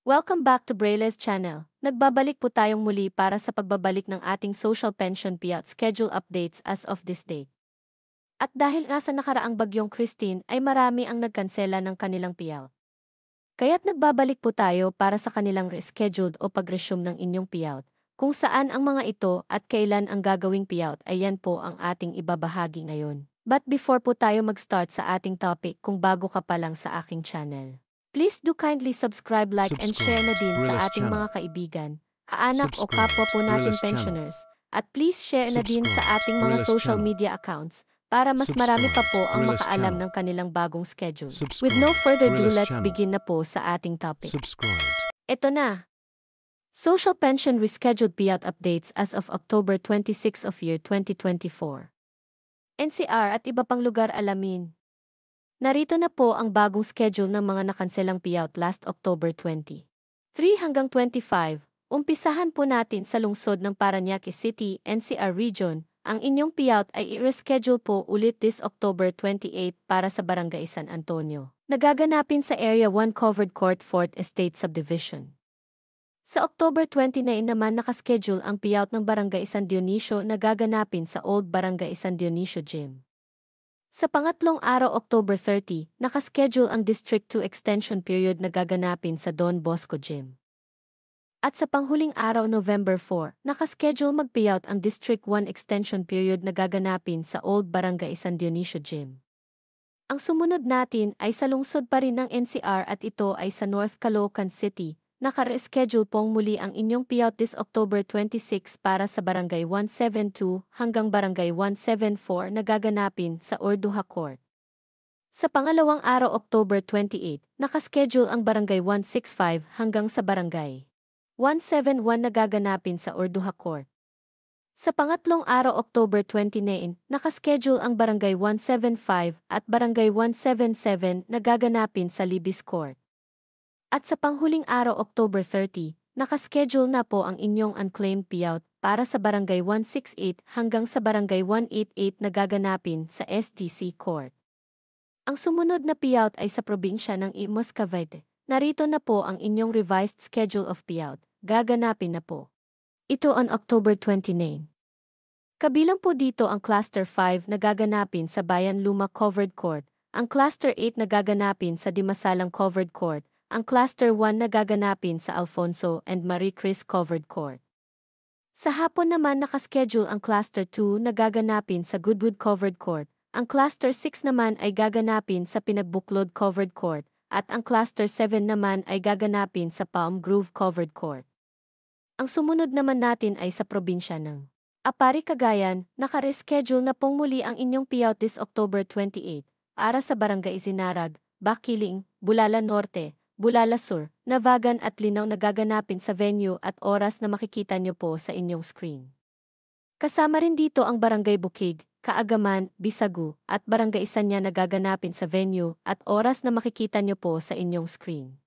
Welcome back to Brailes Channel. Nagbabalik po tayong muli para sa pagbabalik ng ating social pension payout schedule updates as of this date. At dahil nga sa nakaraang bagyong Christine ay marami ang nagkansela ng kanilang payout. Kaya't nagbabalik po tayo para sa kanilang rescheduled o pag-resume ng inyong payout. Kung saan ang mga ito at kailan ang gagawing payout ay yan po ang ating ibabahagi ngayon. But before po tayo mag-start sa ating topic, kung bago ka pa lang sa aking channel, please do kindly subscribe, like, and share na din sa ating mga kaibigan, kaanak o kapwa po nating pensioners. At please share na din sa ating mga social media accounts para mas marami pa po ang makaalam ng kanilang bagong schedule. With no further ado, let's begin na po sa ating topic. Ito na. Social Pension Rescheduled Payout Updates as of October 26 of year 2024. NCR at iba pang lugar alamin. Narito na po ang bagong schedule ng mga nakanselang payout last October 23 hanggang 25. Umpisahan po natin sa lungsod ng Parañaque City, NCR Region. Ang inyong payout ay i-reschedule po ulit this October 28 para sa Barangay San Antonio. Nagaganapin sa Area 1 Covered Court 4th Estate Subdivision. Sa October 29 naman nakaschedule ang payout ng Barangay San Dionisio na gaganapin sa Old Barangay San Dionisio Gym. Sa pangatlong araw October 30, nakaschedule ang District 2 Extension Period na gaganapin sa Don Bosco Gym. At sa panghuling araw November 4, nakaschedule mag-payout ang District 1 Extension Period na gaganapin sa Old Barangay San Dionisio Gym. Ang sumunod natin ay sa lungsod pa rin ng NCR at ito ay sa North Caloocan City. Naka-reschedule pong muli ang inyong payout this October 26 para sa Barangay 172 hanggang Barangay 174 na gaganapin sa Orduha Court. Sa pangalawang araw October 28, nakaschedule ang Barangay 165 hanggang sa Barangay 171 na gaganapin sa Orduha Court. Sa pangatlong araw October 29, nakaschedule ang Barangay 175 at Barangay 177 na gaganapin sa Libis Court. At sa panghuling araw October 30, nakaschedule na po ang inyong unclaimed payout para sa Barangay 168 hanggang sa Barangay 188 na gaganapin sa SDC Court. Ang sumunod na payout ay sa probinsya ng Imus Cavite. Narito na po ang inyong revised schedule of payout. Gaganapin na po ito on October 29. Kabilang po dito ang Cluster 5 na gaganapin sa Bayan Luma Covered Court, ang Cluster 8 na gaganapin sa Dimasalang Covered Court, ang Cluster 1 na gaganapin sa Alfonso and Marie Chris Covered Court. Sa hapon naman nakaschedule ang Cluster 2 na gaganapin sa Goodwood Covered Court, ang Cluster 6 naman ay gaganapin sa Pinagbuklod Covered Court, at ang Cluster 7 naman ay gaganapin sa Palm Grove Covered Court. Ang sumunod naman natin ay sa probinsya ng Apari Cagayan. Naka-reschedule na pong muli ang inyong payout this October 28 para sa Barangay Isinarag, Bakiling, Bulala Norte, Bulala Sur, Navagan at Linaw na gaganapin sa venue at oras na makikita nyo po sa inyong screen. Kasama rin dito ang Barangay Bukig, Kaagaman, Bisagu, at Barangay Isanya na gaganapin sa venue at oras na makikita nyo po sa inyong screen.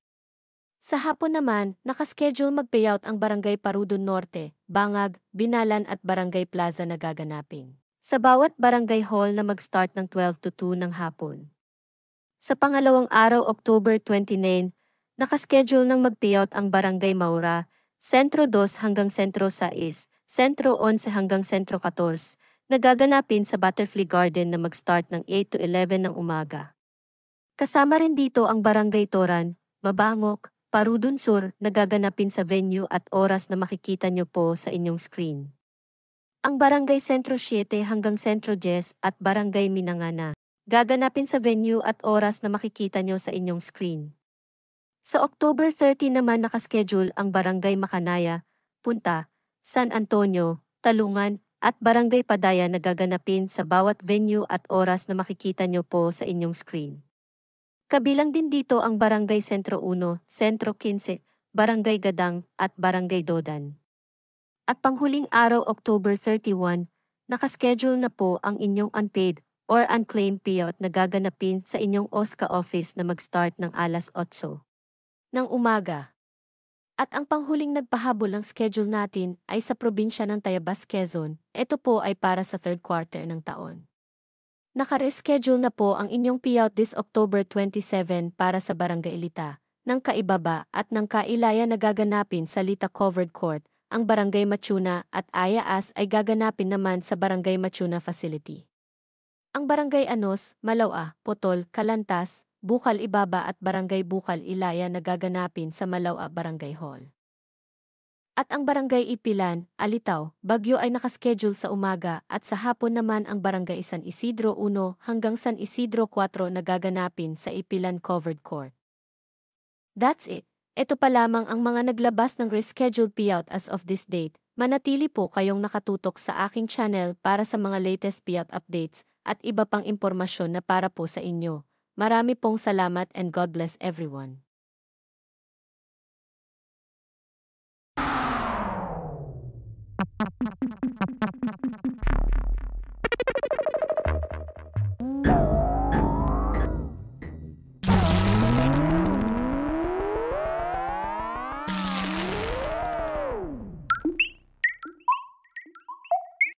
Sa hapon naman, nakaschedule mag-payout ang Barangay Parudon Norte, Bangag, Binalan at Barangay Plaza na gaganapin sa bawat barangay hall na mag-start ng 12 to 2 ng hapon. Sa pangalawang araw October 29, nakaschedule ng mag-payout ang Barangay Maura, Sentro 2 hanggang Sentro 6, Sentro 11 hanggang Sentro 14, na gaganapin sa Butterfly Garden na mag-start ng 8 to 11 ng umaga. Kasama rin dito ang Barangay Toran, Mabangok, Parudon Sur na gaganapin sa venue at oras na makikita nyo po sa inyong screen. Ang Barangay Sentro 7 hanggang Sentro 10 at Barangay Minangana gaganapin sa venue at oras na makikita nyo sa inyong screen. Sa October 30 naman nakaschedule ang Barangay Makanaya, Punta, San Antonio, Talungan, at Barangay Padaya na gaganapin sa bawat venue at oras na makikita nyo po sa inyong screen. Kabilang din dito ang Barangay Sentro 1, Sentro 15, Barangay Gadang, at Barangay Dodan. At panghuling araw October 31, nakaschedule na po ang inyong unpaid or unclaimed payout na gaganapin sa inyong OSCA office na mag-start ng alas 8 ng umaga. At ang panghuling nagpahabol ng schedule natin ay sa probinsya ng Tayabas, Quezon. Ito po ay para sa third quarter ng taon. Naka-reschedule na po ang inyong payout this October 27 para sa Barangay Ilita. ng Kaibaba at ng Kailaya na gaganapin sa Lita Covered Court, ang Barangay Machuna at Ayaas ay gaganapin naman sa Barangay Machuna Facility. Ang Barangay Anos, Malawa, Potol, Kalantas, Bukal Ibaba at Barangay Bukal Ilaya na gaganapin sa Malawa Barangay Hall. At ang Barangay Ipilan, Alitaw, Bagyo ay nakaschedule sa umaga at sa hapon naman ang Barangay San Isidro 1 hanggang San Isidro 4 na gaganapin sa Ipilan Covered Court. That's it. Ito pa lamang ang mga naglabas ng rescheduled payout as of this date. Manatili po kayong nakatutok sa aking channel para sa mga latest payout updates at iba pang impormasyon na para po sa inyo. Marami pong salamat and God bless everyone.